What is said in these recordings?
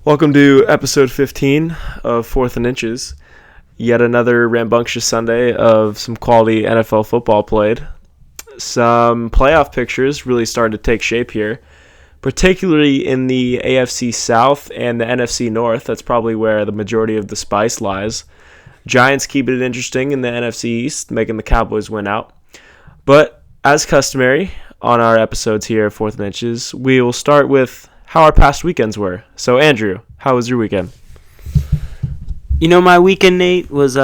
Welcome to episode 15 of Fourth and Inches. Yet another rambunctious Sunday of some quality NFL football played. Some playoff pictures really starting to take shape here, particularly in the AFC South and the NFC North. That's probably where the majority of the spice lies. Giants keeping it interesting in the NFC East, making the Cowboys win out. But as customary on our episodes here at Fourth and Inches, we will start with how our past weekends were. So, Andrew, how was your weekend? My weekend, Nate, was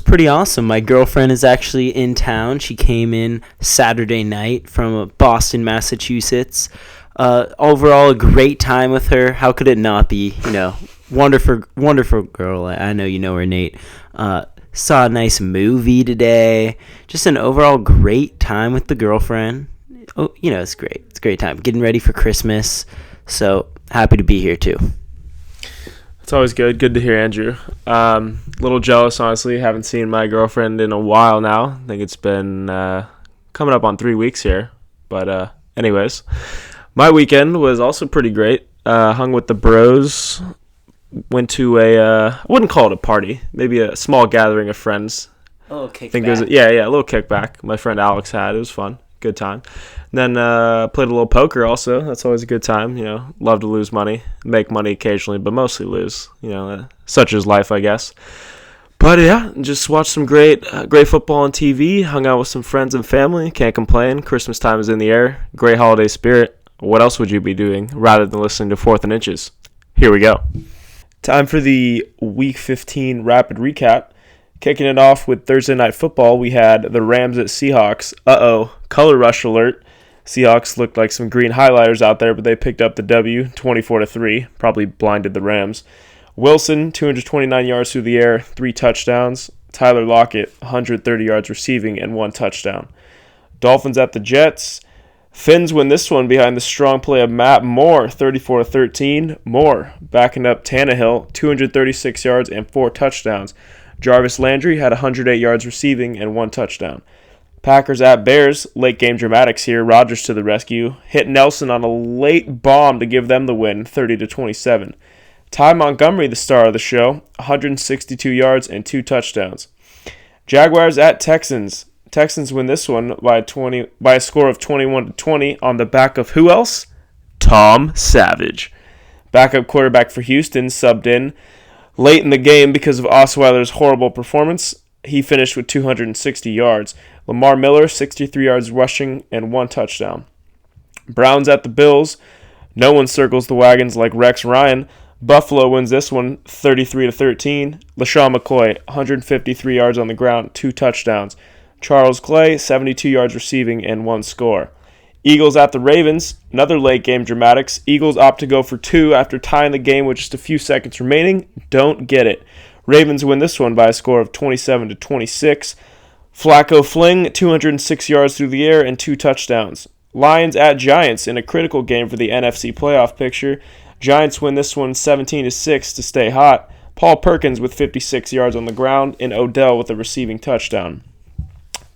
pretty awesome. My girlfriend is actually in town. She came in Saturday night from Boston, Massachusetts. Overall, a great time with her. How could it not be? Wonderful girl. I know you know her, Nate. Saw a nice movie today. Just an overall great time with the girlfriend. Oh, it's great. It's a great time. Getting ready for Christmas. So happy to be here too. It's always good. Good to hear, Andrew. A little jealous, honestly. Haven't seen my girlfriend in a while now. I think it's been coming up on 3 weeks here. But anyways, my weekend was also pretty great. Hung with the bros. Went to I wouldn't call it a party. Maybe a small gathering of friends. Oh, kickback. I think it was, a little kickback. My friend Alex had. It was fun. Good time. And then played a little poker also. That's always a good time. Love to lose money. Make money occasionally, but mostly lose. Such is life, I guess. But yeah, just watched some great football on TV. Hung out with some friends and family. Can't complain. Christmas time is in the air. Great holiday spirit. What else would you be doing rather than listening to Fourth and Inches? Here we go. Time for the Week 15 rapid recap. Kicking it off with Thursday Night Football, we had the Rams at Seahawks. Color rush alert. Seahawks looked like some green highlighters out there, but they picked up the W, 24-3. Probably blinded the Rams. Wilson, 229 yards through the air, 3 touchdowns. Tyler Lockett, 130 yards receiving and 1 touchdown. Dolphins at the Jets. Fins win this one behind the strong play of Matt Moore, 34-13. Moore backing up Tannehill, 236 yards and 4 touchdowns. Jarvis Landry had 108 yards receiving and 1 touchdown. Packers at Bears, late game dramatics here. Rodgers to the rescue. Hit Nelson on a late bomb to give them the win, 30-27. Ty Montgomery, the star of the show, 162 yards and 2 touchdowns. Jaguars at Texans. Texans win this one by a score of 21-20 on the back of who else? Tom Savage. Backup quarterback for Houston subbed in late in the game because of Osweiler's horrible performance. He finished with 260 yards. Lamar Miller, 63 yards rushing and 1 touchdown. Browns at the Bills. No one circles the wagons like Rex Ryan. Buffalo wins this one 33-13. LaShawn McCoy, 153 yards on the ground, 2 touchdowns. Charles Clay, 72 yards receiving and 1 score. Eagles at the Ravens, another late game dramatics. Eagles opt to go for 2 after tying the game with just a few seconds remaining. Don't get it. Ravens win this one by a score of 27-26. Flacco fling, 206 yards through the air and 2 touchdowns. Lions at Giants in a critical game for the NFC playoff picture. Giants win this one 17-6 to stay hot. Paul Perkins with 56 yards on the ground and Odell with a receiving touchdown.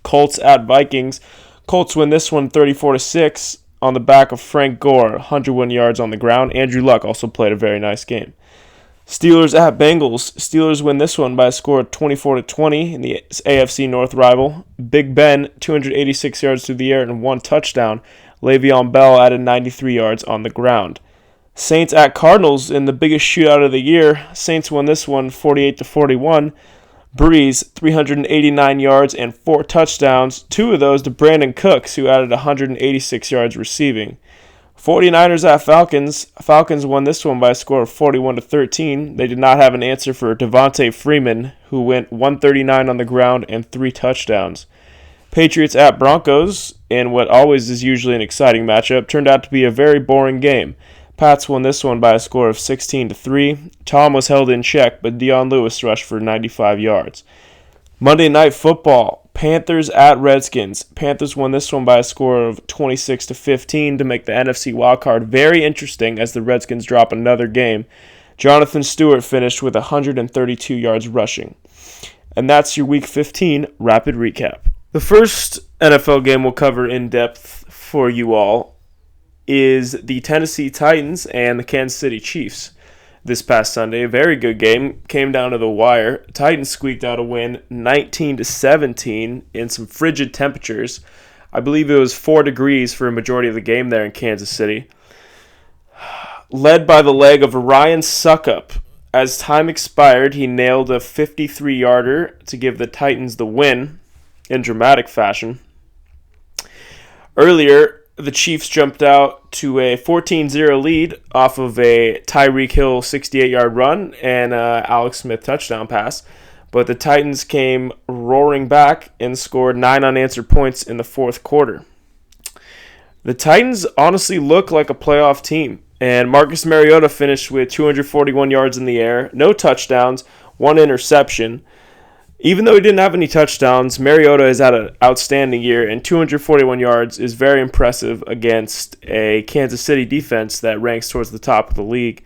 Colts at Vikings. Colts win this one 34-6 on the back of Frank Gore, 101 yards on the ground. Andrew Luck also played a very nice game. Steelers at Bengals. Steelers win this one by a score of 24-20 in the AFC North rival. Big Ben, 286 yards through the air and 1 touchdown. Le'Veon Bell added 93 yards on the ground. Saints at Cardinals in the biggest shootout of the year. Saints won this one 48-41. Breeze, 389 yards and 4 touchdowns, 2 of those to Brandon Cooks, who added 186 yards receiving. 49ers at Falcons. Falcons won this one by a score of 41-13. They did not have an answer for Devontae Freeman, who went 139 on the ground and 3 touchdowns. Patriots at Broncos, in what always is usually an exciting matchup, turned out to be a very boring game. Pats won this one by a score of 16-3. Tom was held in check, but Dion Lewis rushed for 95 yards. Monday Night Football, Panthers at Redskins. Panthers won this one by a score of 26-15 to make the NFC wildcard very interesting as the Redskins drop another game. Jonathan Stewart finished with 132 yards rushing. And that's your Week 15 Rapid Recap. The first NFL game we'll cover in depth for you all is the Tennessee Titans and the Kansas City Chiefs. this past Sunday. A very good game. Came down to the wire. Titans squeaked out a win 19-17 in some frigid temperatures. I believe it was 4 degrees for a majority of the game there in Kansas City. Led by the leg of Ryan Suckup. As time expired, he nailed a 53-yarder to give the Titans the win in dramatic fashion. Earlier, the Chiefs jumped out to a 14-0 lead off of a Tyreek Hill 68-yard run and Alex Smith touchdown pass. But the Titans came roaring back and scored 9 unanswered points in the fourth quarter. The Titans honestly look like a playoff team. And Marcus Mariota finished with 241 yards in the air, no touchdowns, 1 interception. Even though he didn't have any touchdowns, Mariota has had an outstanding year, and 241 yards is very impressive against a Kansas City defense that ranks towards the top of the league.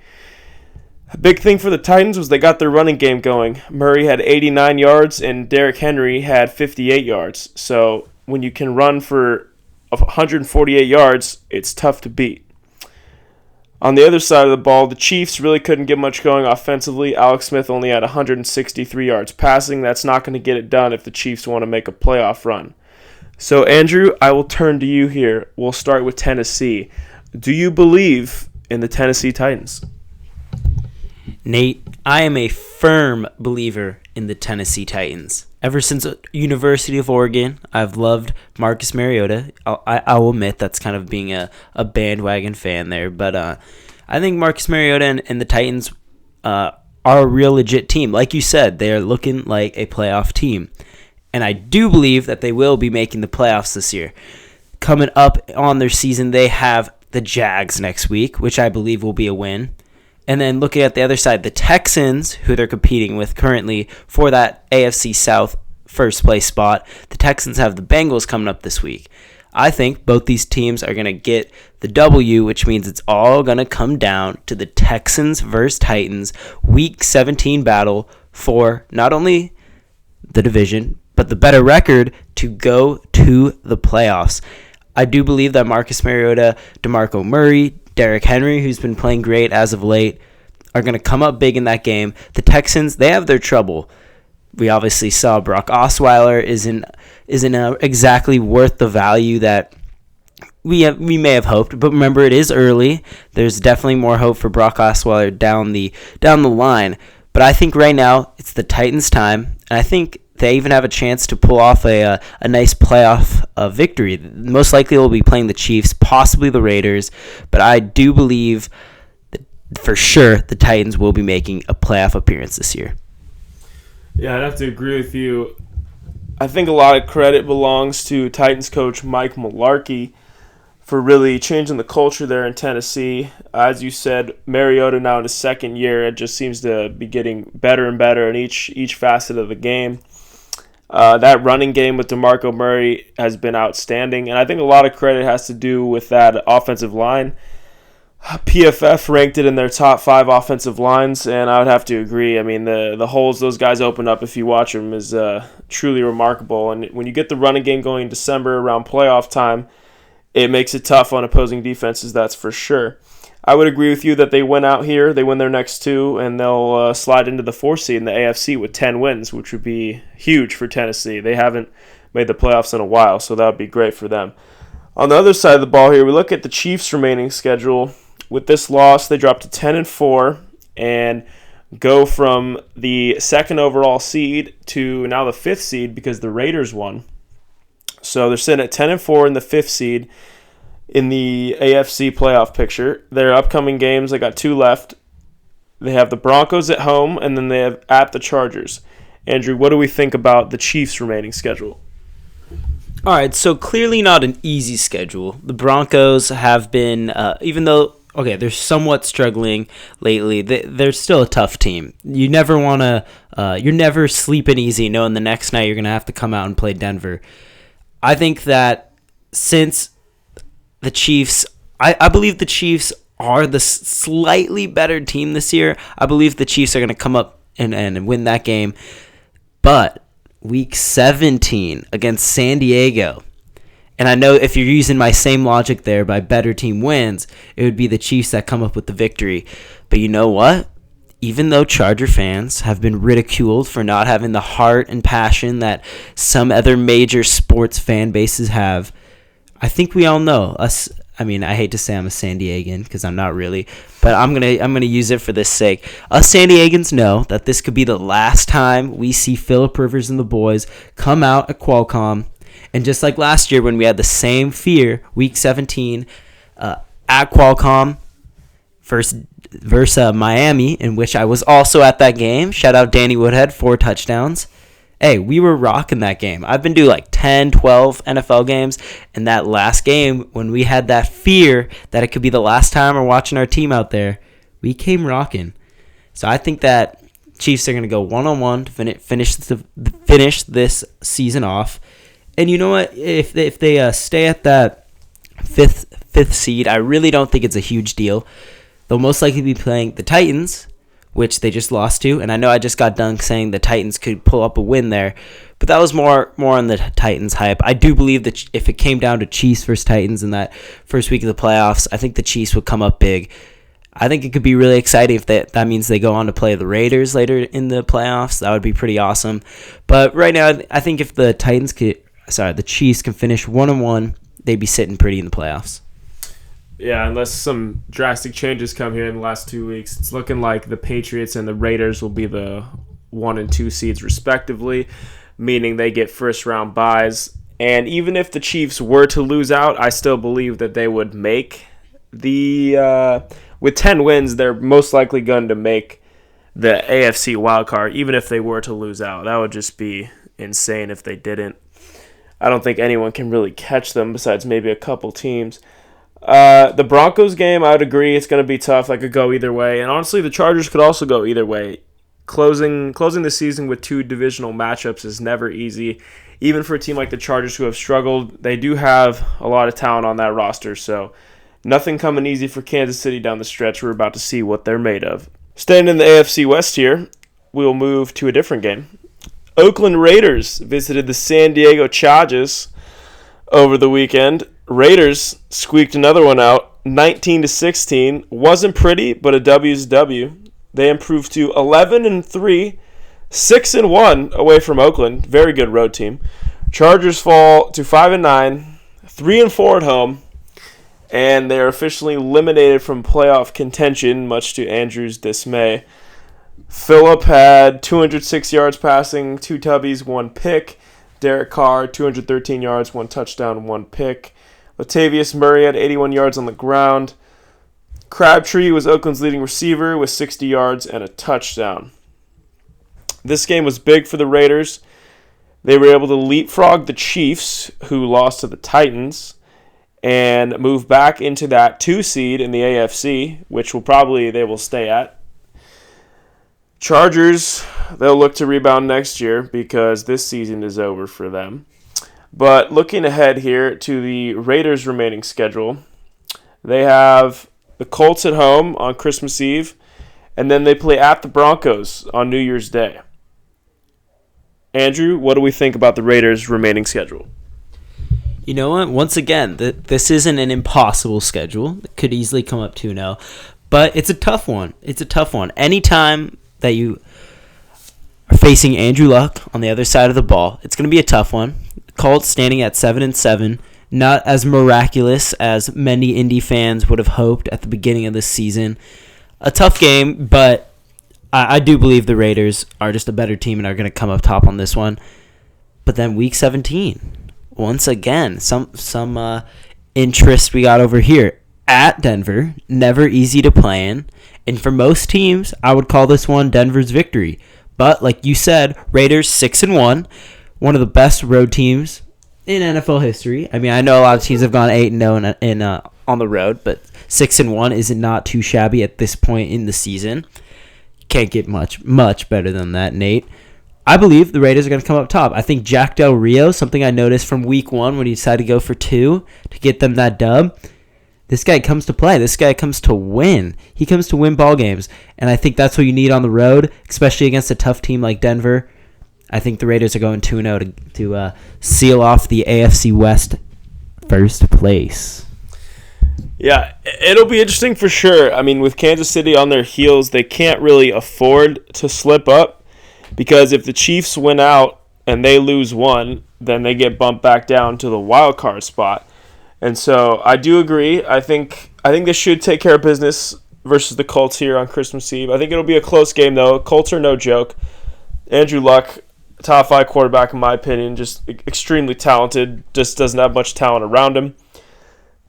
A big thing for the Titans was they got their running game going. Murray had 89 yards, and Derrick Henry had 58 yards. So when you can run for 148 yards, it's tough to beat. On the other side of the ball, the Chiefs really couldn't get much going offensively. Alex Smith only had 163 yards passing. That's not going to get it done if the Chiefs want to make a playoff run. So, Andrew, I will turn to you here. We'll start with Tennessee. Do you believe in the Tennessee Titans? Nate, I am a firm believer in the Tennessee Titans. Ever since University of Oregon, I've loved Marcus Mariota. I'll admit that's kind of being a bandwagon fan there. But I think Marcus Mariota and the Titans are a real legit team. Like you said, they're looking like a playoff team. And I do believe that they will be making the playoffs this year. Coming up on their season, they have the Jags next week, which I believe will be a win. And then looking at the other side, the Texans, who they're competing with currently for that AFC South first place spot, the Texans have the Bengals coming up this week. I think both these teams are going to get the W, which means it's all going to come down to the Texans versus Titans Week 17 battle for not only the division, but the better record to go to the playoffs. I do believe that Marcus Mariota, DeMarco Murray, Derrick Henry, who's been playing great as of late, are going to come up big in that game. The Texans, they have their trouble. We obviously saw Brock Osweiler isn't exactly worth the value that we may have hoped. But remember, it is early. There's definitely more hope for Brock Osweiler down the line. But I think right now it's the Titans' time, and I think they even have a chance to pull off a nice playoff victory. Most likely they'll be playing the Chiefs, possibly the Raiders, but I do believe that for sure the Titans will be making a playoff appearance this year. Yeah, I'd have to agree with you. I think a lot of credit belongs to Titans coach Mike Mularkey for really changing the culture there in Tennessee. As you said, Mariota now in his second year, it just seems to be getting better and better in each facet of the game. That running game with DeMarco Murray has been outstanding, and I think a lot of credit has to do with that offensive line. PFF ranked it in their top 5 offensive lines, and I would have to agree. I mean, the holes those guys open up if you watch them is truly remarkable. And when you get the running game going in December around playoff time, it makes it tough on opposing defenses, that's for sure. I would agree with you that they win out here, they win their next 2, and they'll slide into the 4th seed in the AFC with 10 wins, which would be huge for Tennessee. They haven't made the playoffs in a while, so that would be great for them. On the other side of the ball here, we look at the Chiefs' remaining schedule. With this loss, they drop to 10-4 and go from the 2nd overall seed to now the 5th seed because the Raiders won. So they're sitting at 10-4 in the 5th seed in the AFC playoff picture. Their upcoming games, they got 2 left. They have the Broncos at home, and then they have at the Chargers. Andrew, what do we think about the Chiefs' remaining schedule? All right, so clearly not an easy schedule. The Broncos have been, even though, okay, they're somewhat struggling lately, they're still a tough team. You never want to, you're never sleeping easy knowing the next night you're going to have to come out and play Denver. I think that since the Chiefs, I believe the Chiefs are the slightly better team this year. I believe the Chiefs are going to come up and win that game. But Week 17 against San Diego, and I know if you're using my same logic there by better team wins, it would be the Chiefs that come up with the victory. But you know what? even though Charger fans have been ridiculed for not having the heart and passion that some other major sports fan bases have, I think we all know us. I mean, I hate to say I'm a San Diegan because I'm not really, but I'm gonna use it for this sake. Us San Diegans know that this could be the last time we see Phillip Rivers and the boys come out at Qualcomm, and just like last year when we had the same fear, Week 17 at Qualcomm versus Miami, in which I was also at that game. Shout out Danny Woodhead, 4 touchdowns. Hey, we were rocking that game. I've been doing like 10, 12 NFL games, and that last game, when we had that fear that it could be the last time we're watching our team out there, we came rocking. So I think that Chiefs are going to go 1-on-1 to finish this season off. And you know what? If they stay at that fifth seed, I really don't think it's a huge deal. They'll most likely be playing the Titans, which they just lost to. And I know I just got done saying the Titans could pull up a win there, but that was more on the Titans hype. I do believe that if it came down to Chiefs versus Titans in that first week of the playoffs, I think the Chiefs would come up big. I think it could be really exciting if that means they go on to play the Raiders later in the playoffs. That would be pretty awesome. But right now, I think if the Chiefs can finish 1-1, they'd be sitting pretty in the playoffs. Yeah, unless some drastic changes come here in the last 2 weeks, it's looking like the Patriots and the Raiders will be the 1 and 2 seeds respectively, meaning they get first-round byes. And even if the Chiefs were to lose out, I still believe that they would make the with 10 wins, they're most likely going to make the AFC wildcard, even if they were to lose out. That would just be insane if they didn't. I don't think anyone can really catch them besides maybe a couple teams. The Broncos game, I would agree, it's going to be tough. That could go either way. And honestly, the Chargers could also go either way. Closing the season with 2 divisional matchups is never easy. Even for a team like the Chargers who have struggled, they do have a lot of talent on that roster. So nothing coming easy for Kansas City down the stretch. We're about to see what they're made of. Staying in the AFC West here, we'll move to a different game. Oakland Raiders visited the San Diego Chargers over the weekend. Raiders squeaked another one out, 19-16. Wasn't pretty, but a W's a W. They improved to 11-3, 6-1 away from Oakland. Very good road team. Chargers fall to 5-9, 3-4 at home, and they're officially eliminated from playoff contention, much to Andrew's dismay. Phillip had 206 yards passing, 2 tubbies, 1 pick. Derek Carr, 213 yards, 1 touchdown, 1 pick. Latavius Murray had 81 yards on the ground. Crabtree was Oakland's leading receiver with 60 yards and a touchdown. This game was big for the Raiders. They were able to leapfrog the Chiefs, who lost to the Titans, and move back into that 2 seed in the AFC, which they will stay at. Chargers, they'll look to rebound next year because this season is over for them. But looking ahead here to the Raiders' remaining schedule, they have the Colts at home on Christmas Eve, and then they play at the Broncos on New Year's Day. Andrew, what do we think about the Raiders' remaining schedule? You know what? Once again, this isn't an impossible schedule. It could easily come up 2-0, but it's a tough one. Anytime that you are facing Andrew Luck on the other side of the ball, it's going to be a tough one. Colts standing at 7-7, not as miraculous as many Indy fans would have hoped at the beginning of this season. A tough game, but I do believe the Raiders are just a better team and are going to come up top on this one. But then Week 17, once again, some interest we got over here at Denver. Never easy to play in, and for most teams, I would call this one Denver's victory. But like you said, Raiders 6-1. One of the best road teams in NFL history. I mean, I know a lot of teams have gone 8-0 on the road, but 6-1 is not too shabby at this point in the season. Can't get much better than that, Nate. I believe the Raiders are going to come up top. I think Jack Del Rio, something I noticed from week 1 when he decided to go for 2 to get them that dub. This guy comes to play. This guy comes to win. He comes to win ball games, and I think that's what you need on the road, especially against a tough team like Denver. I think the Raiders are going 2-0 to seal off the AFC West first place. Yeah, it'll be interesting for sure. I mean, with Kansas City on their heels, they can't really afford to slip up because if the Chiefs win out and they lose one, then they get bumped back down to the wild card spot. And so I do agree. I think they should take care of business versus the Colts here on Christmas Eve. I think it'll be a close game though. Colts are no joke. Andrew Luck, top 5 quarterback in my opinion, just extremely talented. Just doesn't have much talent around him.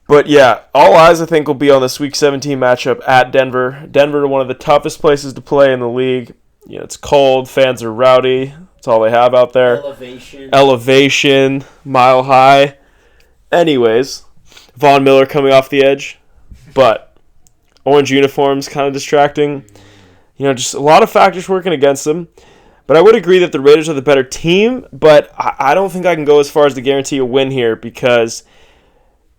But yeah, all eyes I think will be on this Week 17 matchup at Denver. Denver, one of the toughest places to play in the league. You know, it's cold, fans are rowdy. That's all they have out there. Elevation, mile high. Anyways, Von Miller coming off the edge, but orange uniforms kind of distracting. You know, just a lot of factors working against them. But I would agree that the Raiders are the better team, but I don't think I can go as far as to guarantee a win here because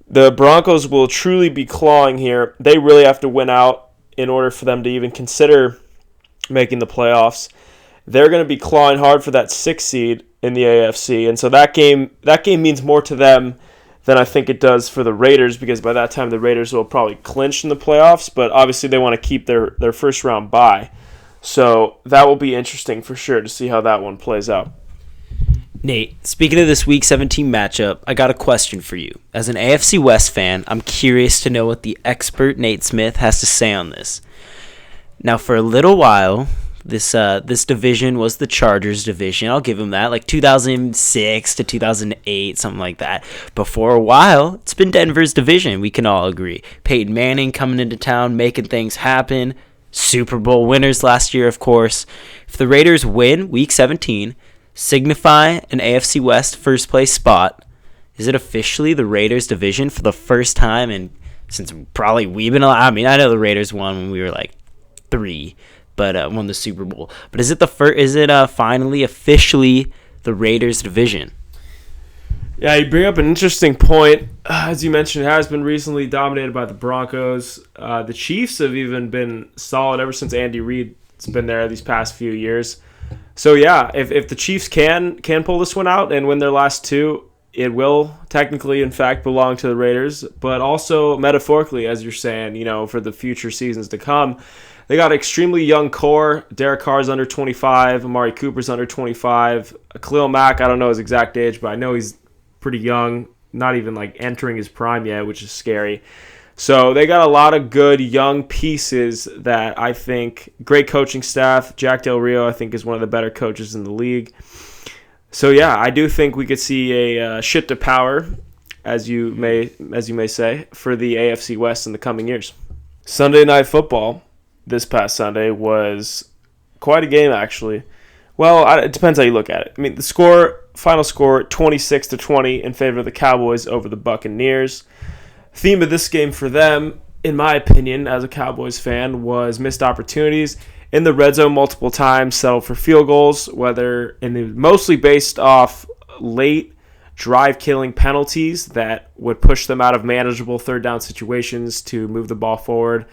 the Broncos will truly be clawing here. They really have to win out in order for them to even consider making the playoffs. They're going to be clawing hard for that 6th seed in the AFC, and so that game means more to them than I think it does for the Raiders because by that time the Raiders will probably clinch in the playoffs, but obviously they want to keep their first round bye. So that will be interesting for sure to see how that one plays out. Nate, speaking of this Week 17 matchup, I got a question for you. As an AFC West fan, I'm curious to know what the expert Nate Smith has to say on this. Now, for a little while, this division was the Chargers division. I'll give him that, like 2006 to 2008, something like that. But for a while, it's been Denver's division, we can all agree. Peyton Manning coming into town, making things happen. Super Bowl winners last year, of course. If the Raiders win Week 17, signify an AFC West first place spot, is it officially the Raiders division for the first time? And since probably we've been, I mean, I know the Raiders won when we were like 3, but won the Super Bowl. But is it finally officially the Raiders division? Yeah, you bring up an interesting point. As you mentioned, it has been recently dominated by the Broncos. The Chiefs have even been solid ever since Andy Reid's been there these past few years. So yeah, if the Chiefs can pull this one out and win their last 2, it will technically, in fact, belong to the Raiders. But also metaphorically, as you're saying, you know, for the future seasons to come, they got an extremely young core. Derek Carr's under 25. Amari Cooper's under 25. Khalil Mack, I don't know his exact age, but I know he's pretty young, not even like entering his prime yet, which is scary. So they got a lot of good young pieces that I think, great coaching staff. Jack Del Rio, I think, is one of the better coaches in the league. So yeah, I do think we could see a shift to power, as you may say, for the AFC West in the coming years. Sunday Night Football this past Sunday was quite a game, actually. Well, it depends how you look at it. I mean, final score, 26-20 in favor of the Cowboys over the Buccaneers. Theme of this game for them, in my opinion, as a Cowboys fan, was missed opportunities in the red zone multiple times, settled for field goals, mostly based off late drive-killing penalties that would push them out of manageable third down situations to move the ball forward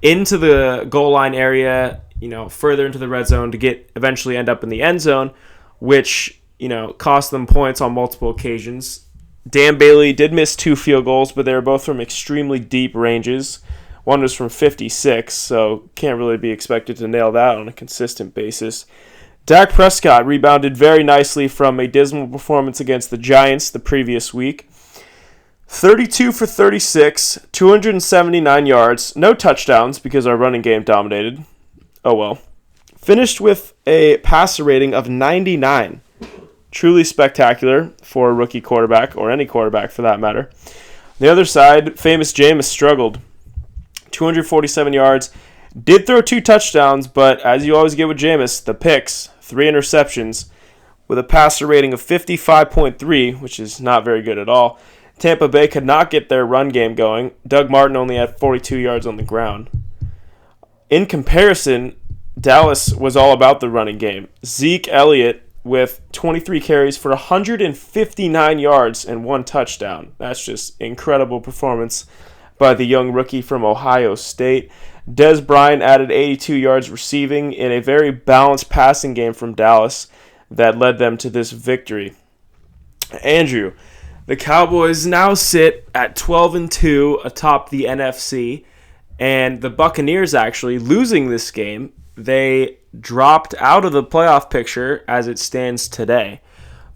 into the goal line area, you know, further into the red zone to eventually end up in the end zone, which, you know, cost them points on multiple occasions. Dan Bailey did miss 2 field goals, but they were both from extremely deep ranges. One was from 56, so can't really be expected to nail that on a consistent basis. Dak Prescott rebounded very nicely from a dismal performance against the Giants the previous week. 32 for 36, 279 yards, no touchdowns because our running game dominated. Oh well. Finished with a passer rating of 99. Truly spectacular for a rookie quarterback, or any quarterback for that matter. On the other side, famous Jameis struggled. 247 yards. Did throw 2 touchdowns, but as you always get with Jameis, the picks, 3 interceptions, with a passer rating of 55.3, which is not very good at all. Tampa Bay could not get their run game going. Doug Martin only had 42 yards on the ground. In comparison, Dallas was all about the running game. Zeke Elliott with 23 carries for 159 yards and 1 touchdown. That's just incredible performance by the young rookie from Ohio State. Dez Bryant added 82 yards receiving in a very balanced passing game from Dallas that led them to this victory. Andrew, The Cowboys now sit at 12-2 atop the NFC, and the Buccaneers actually losing this game, they dropped out of the playoff picture as it stands today.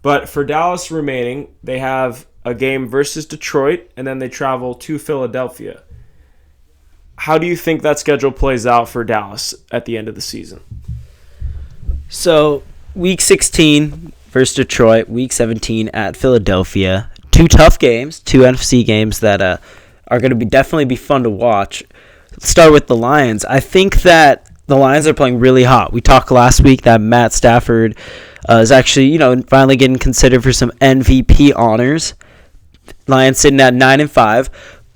But for Dallas remaining, they have a game versus Detroit, and then they travel to Philadelphia. How do you think that schedule plays out for Dallas at the end of the season? So, Week 16 versus Detroit, Week 17 at Philadelphia. Two tough games, two NFC games that are going to definitely be fun to watch. Let's start with the Lions. I think that the Lions are playing really hot. We talked last week that Matt Stafford is actually, finally getting considered for some MVP honors. Lions sitting at 9-5,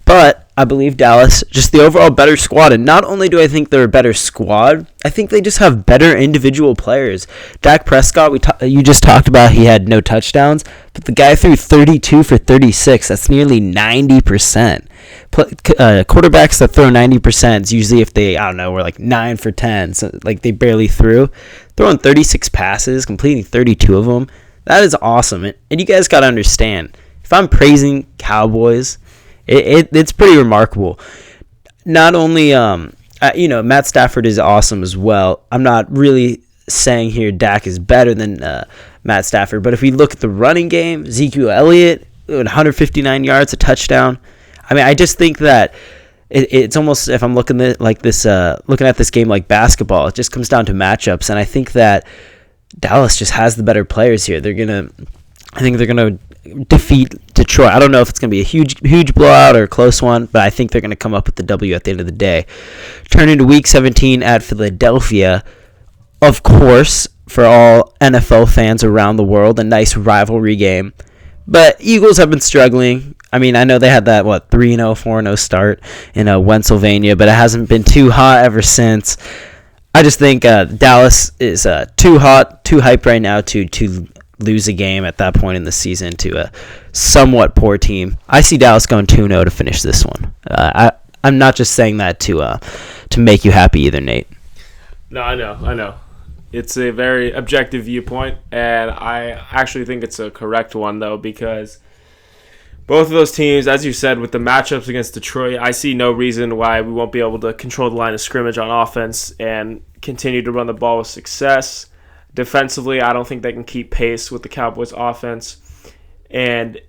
but I believe Dallas, just the overall better squad. And not only do I think they're a better squad, I think they just have better individual players. Dak Prescott, you just talked about he had no touchdowns, but the guy threw 32 for 36. That's nearly 90%. Quarterbacks that throw 90% is usually if they, were like 9 for 10. So like they barely threw. Throwing 36 passes, completing 32 of them. That is awesome. And you guys got to understand, if I'm praising Cowboys, it's pretty remarkable. Not only, Matt Stafford is awesome as well. I'm not really saying here Dak is better than Matt Stafford, but if we look at the running game, Ezekiel Elliott, 159 yards, a touchdown. I mean, I just think that it's almost, if I'm looking at this game like basketball, it just comes down to matchups, and I think that Dallas just has the better players here. I think they're gonna defeat Detroit. I don't know if it's going to be a huge blowout or a close one, but I think they're going to come up with the W at the end of the day. Turning to Week 17 at Philadelphia, of course, for all NFL fans around the world, a nice rivalry game. But Eagles have been struggling. I mean, I know they had that, 3-0, 4-0 start in Pennsylvania, but it hasn't been too hot ever since. I just think Dallas is too hot, too hyped right now to lose a game at that point in the season to a somewhat poor team. I see Dallas going 2-0 to finish this one. I'm not just saying that to make you happy either, Nate. No, I know. It's a very objective viewpoint, and I actually think it's a correct one, though, because both of those teams, as you said, with the matchups against Detroit, I see no reason why we won't be able to control the line of scrimmage on offense and continue to run the ball with success. Defensively, I don't think they can keep pace with the Cowboys' offense. And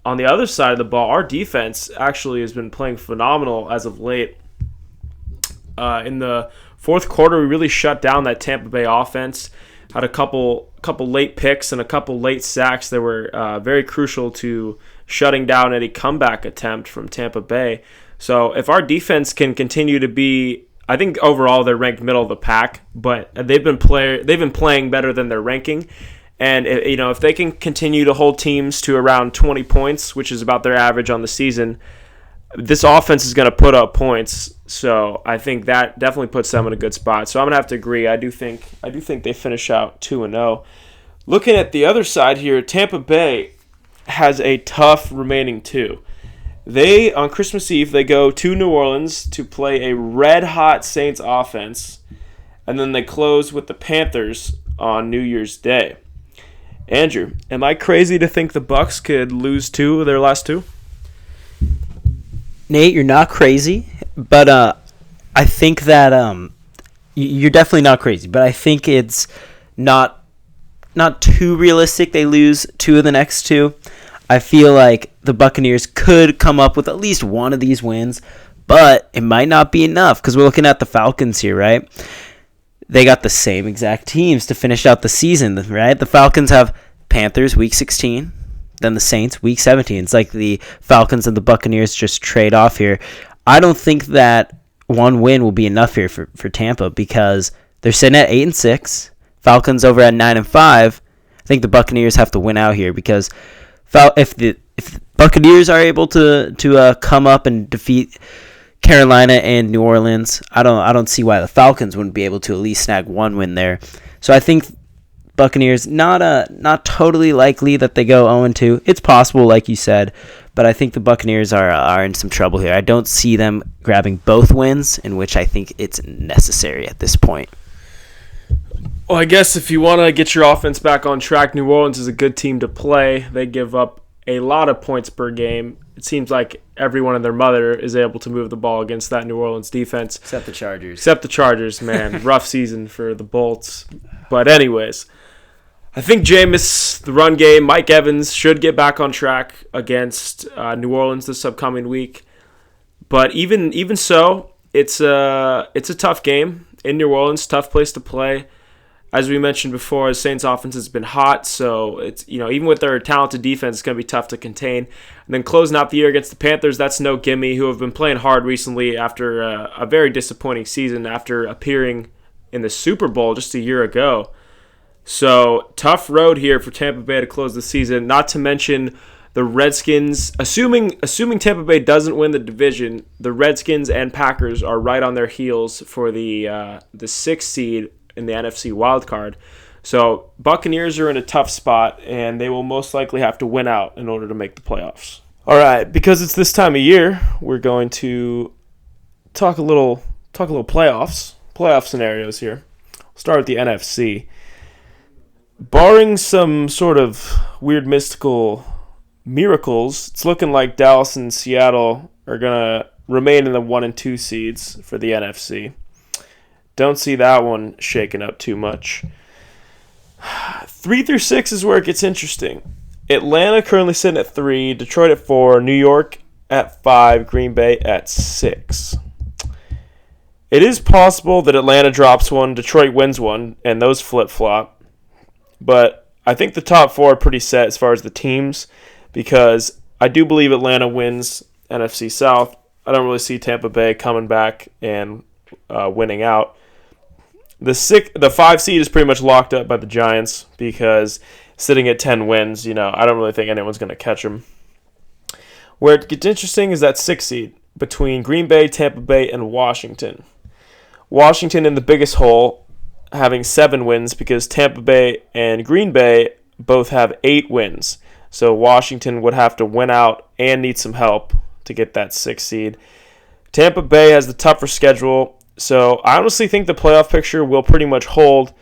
on the other side of the ball, our defense actually has been playing phenomenal as of late. In the fourth quarter, we really shut down that Tampa Bay offense. Had a couple late picks and a couple late sacks that were very crucial to shutting down any comeback attempt from Tampa Bay. So if our defense can continue to be, I think overall they're ranked middle of the pack, but they've been playing better than their ranking. And if they can continue to hold teams to around 20 points, which is about their average on the season, this offense is going to put up points. So I think that definitely puts them in a good spot. So I'm going to have to agree. I do think they finish out 2-0. Looking at the other side here, Tampa Bay has a tough remaining two. They, on Christmas Eve, they go to New Orleans to play a red-hot Saints offense, and then they close with the Panthers on New Year's Day. Andrew, am I crazy to think the Bucs could lose 2 of their last 2? Nate, you're not crazy, but I think that you're definitely not crazy, but I think it's not too realistic they lose 2 of the next 2. I feel like the Buccaneers could come up with at least one of these wins, but it might not be enough because we're looking at the Falcons here, right? They got the same exact teams to finish out the season, right? The Falcons have Panthers Week 16, then the Saints Week 17. It's like the Falcons and the Buccaneers just trade off here. I don't think that one win will be enough here for Tampa because they're sitting at 8-6. Falcons over at 9-5. I think the Buccaneers have to win out here because if the Buccaneers are able to come up and defeat Carolina and New Orleans, I don't see why the Falcons wouldn't be able to at least snag one win there. So I think Buccaneers not totally likely that they go 0-2. It's possible, like you said, but I think the Buccaneers are in some trouble here. I don't see them grabbing both wins, in which I think it's necessary at this point. Well, I guess if you want to get your offense back on track, New Orleans is a good team to play. They give up a lot of points per game. It seems like everyone and their mother is able to move the ball against that New Orleans defense. Except the Chargers. Except the Chargers, man. Rough season for the Bolts. But anyways, I think Jameis, the run game, Mike Evans should get back on track against New Orleans this upcoming week. But even so, it's a tough game in New Orleans, tough place to play. As we mentioned before, the Saints offense has been hot, so it's even with their talented defense, it's going to be tough to contain. And then closing out the year against the Panthers, that's no gimme, who have been playing hard recently after a very disappointing season after appearing in the Super Bowl just a year ago. So tough road here for Tampa Bay to close the season. Not to mention the Redskins, assuming Tampa Bay doesn't win the division, the Redskins and Packers are right on their heels for the 6th seed in the NFC wildcard. So Buccaneers are in a tough spot, and they will most likely have to win out in order to make the playoffs. All right, because it's this time of year, we're going to talk a little playoff scenarios here. We'll start with the NFC. Barring some sort of weird mystical miracles, it's looking like Dallas and Seattle are going to remain in the 1 and 2 seeds for the NFC. Don't see that one shaking up too much. 3 through 6 is where it gets interesting. Atlanta currently sitting at 3, Detroit at 4, New York at 5, Green Bay at 6. It is possible that Atlanta drops one, Detroit wins one, and those flip-flop. But I think the top 4 are pretty set as far as the teams, because I do believe Atlanta wins NFC South. I don't really see Tampa Bay coming back and winning out. The 5 seed is pretty much locked up by the Giants because sitting at 10 wins, I don't really think anyone's going to catch them. Where it gets interesting is that 6 seed between Green Bay, Tampa Bay, and Washington. Washington in the biggest hole, having 7 wins because Tampa Bay and Green Bay both have 8 wins. So Washington would have to win out and need some help to get that 6 seed. Tampa Bay has the tougher schedule. So I honestly think the playoff picture will pretty much hold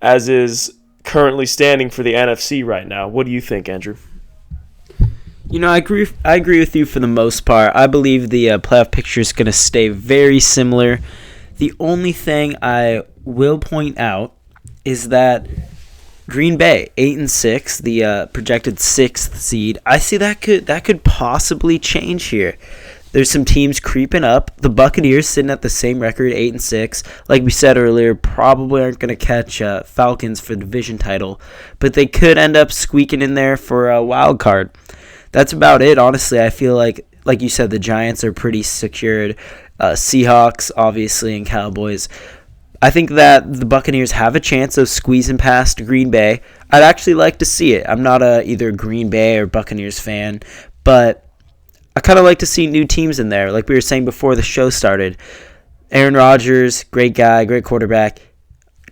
as is currently standing for the NFC right now. What do you think, Andrew? I agree with you for the most part. I believe the playoff picture is going to stay very similar. The only thing I will point out is that Green Bay 8-6, the projected 6th seed. I see that could possibly change here. There's some teams creeping up. The Buccaneers sitting at the same record, 8-6. Like we said earlier, probably aren't going to catch Falcons for the division title, but they could end up squeaking in there for a wild card. That's about it, honestly. I feel like you said, the Giants are pretty secured. Seahawks, obviously, and Cowboys. I think that the Buccaneers have a chance of squeezing past Green Bay. I'd actually like to see it. I'm not either Green Bay or Buccaneers fan, but I kind of like to see new teams in there. Like we were saying before the show started, Aaron Rodgers, great guy, great quarterback,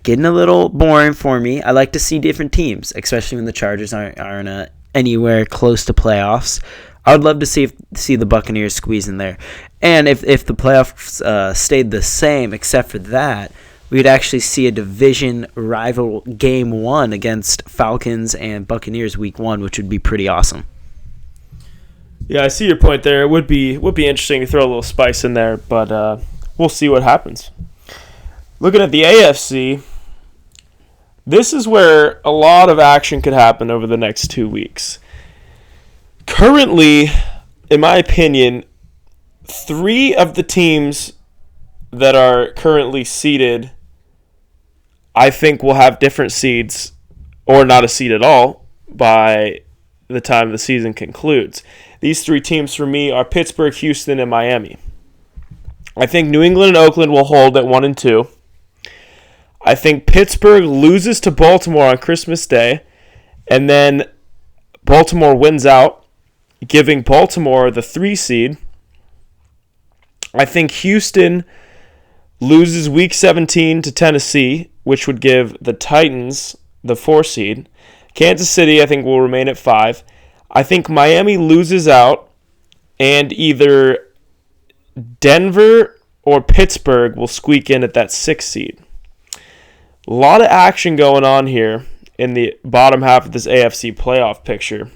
getting a little boring for me. I like to see different teams, especially when the Chargers aren't anywhere close to playoffs. I would love to see the Buccaneers squeeze in there. And if the playoffs stayed the same, except for that, we'd actually see a division rival game 1 against Falcons and Buccaneers week 1, which would be pretty awesome. Yeah, I see your point there. It would be interesting to throw a little spice in there, but we'll see what happens. Looking at the AFC, this is where a lot of action could happen over the next 2 weeks. Currently, in my opinion, 3 of the teams that are currently seeded, I think will have different seeds or not a seed at all by the time the season concludes. These 3 teams for me are Pittsburgh, Houston, and Miami. I think New England and Oakland will hold at 1 and 2. I think Pittsburgh loses to Baltimore on Christmas Day, and then Baltimore wins out, giving Baltimore the 3 seed. I think Houston loses Week 17 to Tennessee, which would give the Titans the 4 seed. Kansas City, I think, will remain at 5. I think Miami loses out, and either Denver or Pittsburgh will squeak in at that 6 seed. A lot of action going on here in the bottom half of this AFC playoff picture.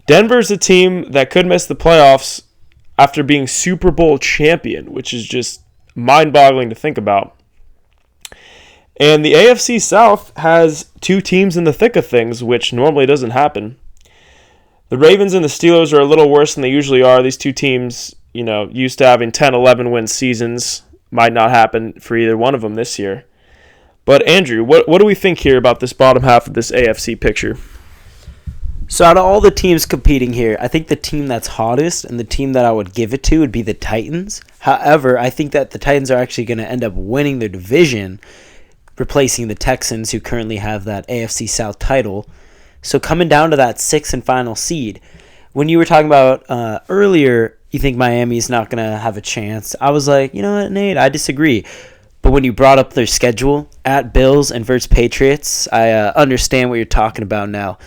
Denver's a team that could miss the playoffs after being Super Bowl champion, which is just mind-boggling to think about. And the AFC South has two teams in the thick of things, which normally doesn't happen. The Ravens and the Steelers are a little worse than they usually are. These two teams, used to having 10, 11 win seasons. Might not happen for either one of them this year. But Andrew, what do we think here about this bottom half of this AFC picture? So out of all the teams competing here, I think the team that's hottest and the team that I would give it to would be the Titans. However, I think that the Titans are actually going to end up winning their division, replacing the Texans, who currently have that AFC South title. So coming down to that sixth and final seed, when you were talking about earlier, you think Miami's not going to have a chance. I was like, you know what, Nate, I disagree. But when you brought up their schedule at Bills and versus Patriots, I understand what you're talking about now.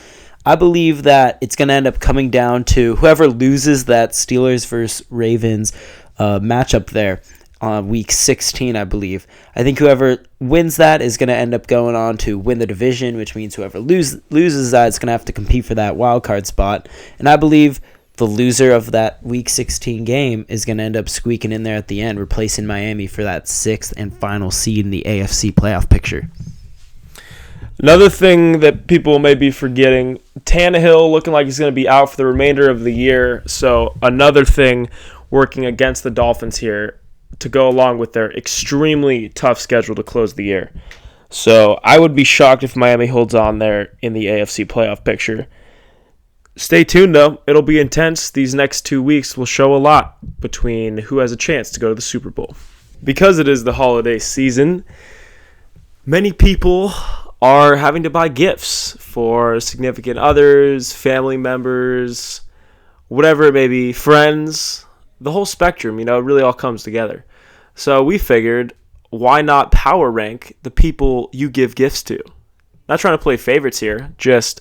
I believe that it's going to end up coming down to whoever loses that Steelers versus Ravens matchup there on week 16, I believe. I think whoever wins that is going to end up going on to win the division, which means whoever loses that is going to have to compete for that wild card spot. And I believe the loser of that week 16 game is going to end up squeaking in there at the end, replacing Miami for that sixth and final seed in the AFC playoff picture. Another thing that people may be forgetting, Tannehill looking like he's going to be out for the remainder of the year. So another thing working against the Dolphins here to go along with their extremely tough schedule to close the year. So I would be shocked if Miami holds on there in the AFC playoff picture. Stay tuned, though. It'll be intense. These next 2 weeks will show a lot between who has a chance to go to the Super Bowl. Because it is the holiday season, many people are having to buy gifts for significant others, family members, whatever it may be, friends, the whole spectrum, it really all comes together. So we figured, why not power rank the people you give gifts to? Not trying to play favorites here, just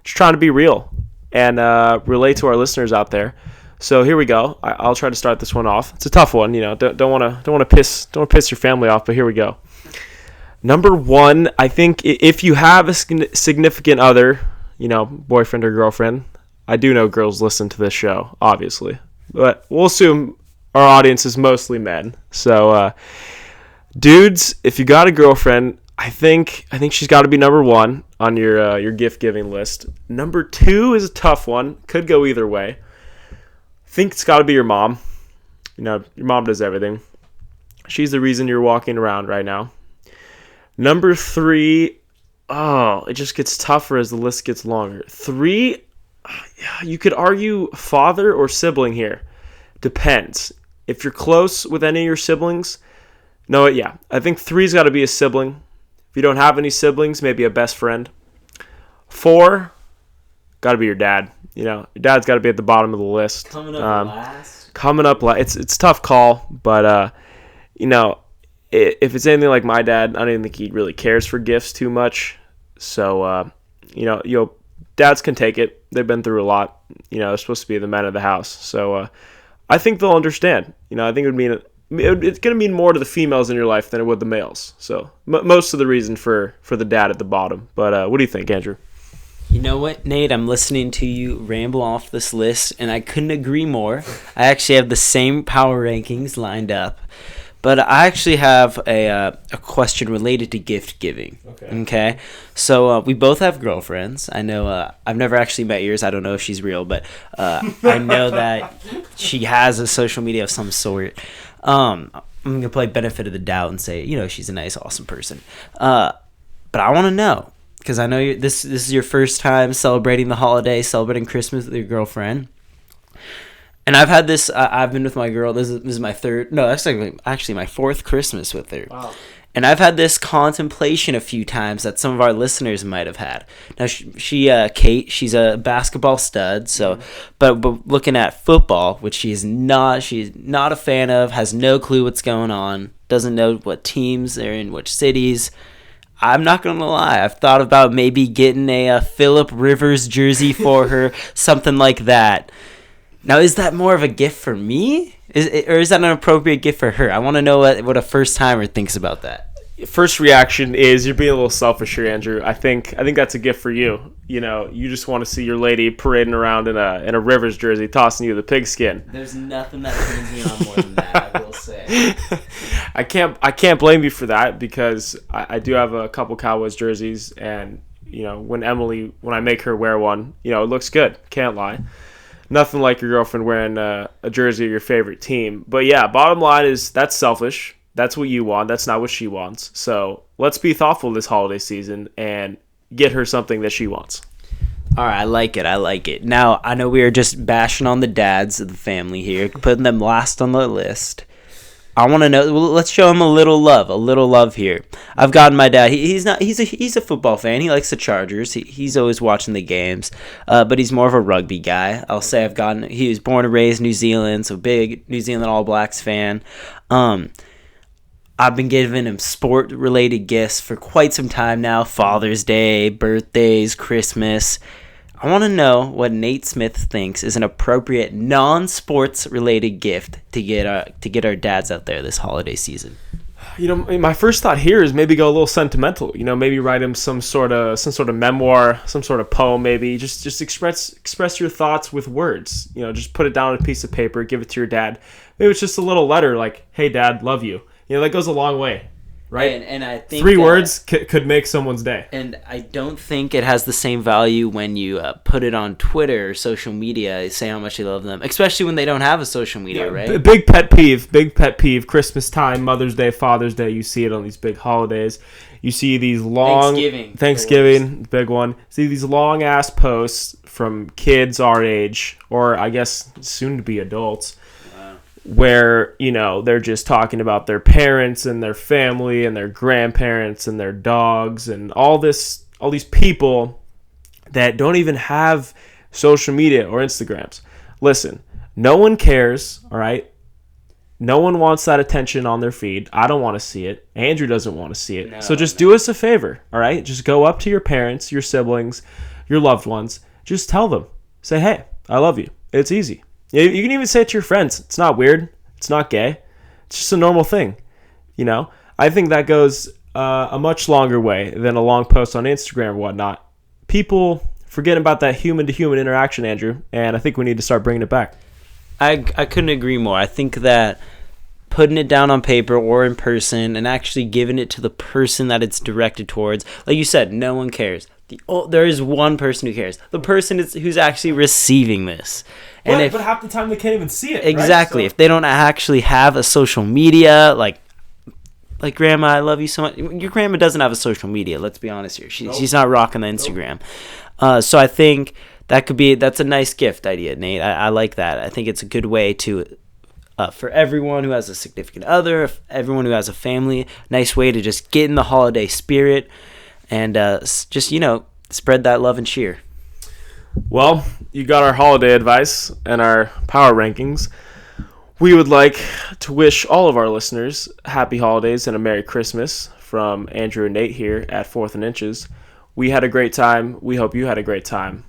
trying to be real and relate to our listeners out there. So here we go. I'll try to start this one off. It's a tough one, Don't want to piss your family off, but here we go. Number one, I think if you have a significant other, boyfriend or girlfriend, I do know girls listen to this show, obviously, but we'll assume our audience is mostly men. So, dudes, if you got a girlfriend, I think she's got to be number one on your gift giving list. Number two is a tough one. Could go either way. I think it's got to be your mom. Your mom does everything. She's the reason you're walking around right now. Number three, it just gets tougher as the list gets longer. Three, you could argue father or sibling here. Depends. If you're close with any of your siblings, I think three's got to be a sibling. If you don't have any siblings, maybe a best friend. Four, got to be your dad. Your dad's got to be at the bottom of the list. Coming up last. It's a tough call, but if it's anything like my dad, I don't even think he really cares for gifts too much. So, dads can take it. They've been through a lot. They're supposed to be the men of the house. So, I think they'll understand. I think it's going to mean more to the females in your life than it would the males. So, most of the reason for the dad at the bottom. But what do you think, Andrew? You know what, Nate? I'm listening to you ramble off this list, and I couldn't agree more. I actually have the same power rankings lined up. But I actually have a question related to gift giving. Okay? So we both have girlfriends. I know I've never actually met yours. I don't know if she's real, but I know that she has a social media of some sort. I'm going to play benefit of the doubt and say, she's a nice, awesome person. But I want to know, because I know this is your first time celebrating the holiday, celebrating Christmas with your girlfriend. And I've had this, I've been with my girl, this is my third, no, that's actually my fourth Christmas with her. Wow. And I've had this contemplation a few times that some of our listeners might have had. Now, Kate, she's a basketball stud, so, but looking at football, which she's not a fan of, has no clue what's going on, doesn't know what teams they're in, which cities. I'm not going to lie, I've thought about maybe getting a Phillip Rivers jersey for her, something like that. Now, is that more of a gift for me? Or is that an appropriate gift for her? I want to know what a first-timer thinks about that. first reaction is you're being a little selfish here, Andrew. I think that's a gift for you. You know, you just want to see your lady parading around in a Rivers jersey, tossing you the pigskin. There's nothing that turns me on more than that, I will say. I can't blame you for that because I do have a couple Cowboys jerseys, and you know, when I make her wear one, you know, it looks good. Can't lie. Nothing like your girlfriend wearing a jersey of your favorite team. But yeah, bottom line is that's selfish. That's what you want. That's not what she wants. So let's be thoughtful this holiday season and get her something that she wants. All right, I like it. Now, I know we are just bashing on the dads of the family here, putting them last on the list. I want to know. Well, let's show him a little love here. I've gotten my dad. He's a football fan. He likes the Chargers. He's always watching the games, but he's more of a rugby guy. I'll say he was born and raised New Zealand, so big New Zealand All Blacks fan. I've been giving him sport-related gifts for quite some time now. Father's Day, birthdays, Christmas. I want to know what Nate Smith thinks is an appropriate non-sports related gift to get our dads out there this holiday season. You know, my first thought here is maybe go a little sentimental. You know, maybe write him some sort of memoir, some sort of poem. Maybe just express your thoughts with words. You know, just put it down on a piece of paper, give it to your dad. Maybe it's just a little letter like, "Hey, Dad, love you." You know, that goes a long way. Right, and I think 3 words could make someone's day. And I don't think it has the same value when you put it on Twitter or social media, say how much you love them, especially when they don't have a social media, right? Big pet peeve. Christmas time, Mother's Day, Father's Day. You see it on these big holidays. You see these long Thanksgiving, big one. See these long ass posts from kids our age, or I guess soon to be adults, where, you know, they're just talking about their parents and their family and their grandparents and their dogs and all these people that don't even have social media or Instagrams. Listen, no one cares, all right? No one wants that attention on their feed. I don't want to see it. Andrew doesn't want to see it. So just do us a favor, all right? Just go up to your parents, your siblings, your loved ones. Just tell them. Say, "Hey, I love you." It's easy. You can even say it to your friends. It's not weird. It's not gay. It's just a normal thing. You know, I think that goes a much longer way than a long post on Instagram or whatnot. People forget about that human-to-human interaction, Andrew, and I think we need to start bringing it back. I couldn't agree more. I think that putting it down on paper or in person and actually giving it to the person that it's directed towards, like you said, no one cares. There is one person who cares. The person who's actually receiving this. But half the time they can't even see it. Exactly. Right? If they don't actually have a social media, like Grandma, I love you so much. Your grandma doesn't have a social media. Let's be honest here. She's not rocking the Instagram. So I think that's a nice gift idea, Nate. I like that. I think it's a good way to, for everyone who has a significant other, everyone who has a family, nice way to just get in the holiday spirit and just, you know, spread that love and cheer. Well, you got our holiday advice and our power rankings. We would like to wish all of our listeners happy holidays and a Merry Christmas from Andrew and Nate here at 4th and Inches. We had a great time. We hope you had a great time.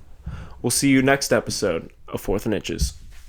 We'll see you next episode of 4th and Inches.